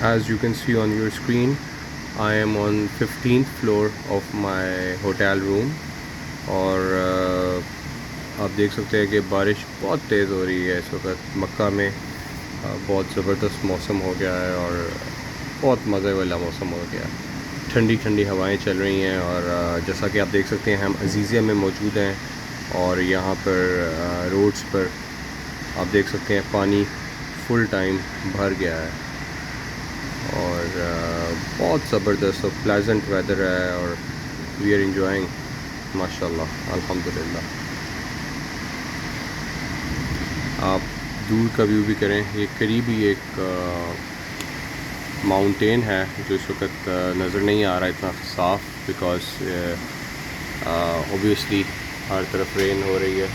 As you can see on your screen, I am on 15th floor of my hotel room और आप देख सकते हैं कि बारिश बहुत तेज़ हो रही है इस वक्त मक्का में। बहुत ज़बरदस्त मौसम हो गया है और बहुत मज़े वाला मौसम हो गया है। ठंडी ठंडी हवाएं चल रही हैं और जैसा कि आप देख सकते हैं हम अजीज़िया में मौजूद हैं और यहाँ पर रोड्स पर आप देख सकते हैं पानी फुल टाइम भर गया है और बहुत ज़बरदस्त और प्लेजेंट वेदर है और वी आर इंजॉइंग माशाल्लाह अल्हम्दुलिल्लाह। आप दूर का व्यू भी करें, ये करीबी एक माउंटेन है जो इस वक्त नज़र नहीं आ रहा इतना साफ़ बिकॉज़ ऑब्वियसली हर तरफ रेन हो रही है।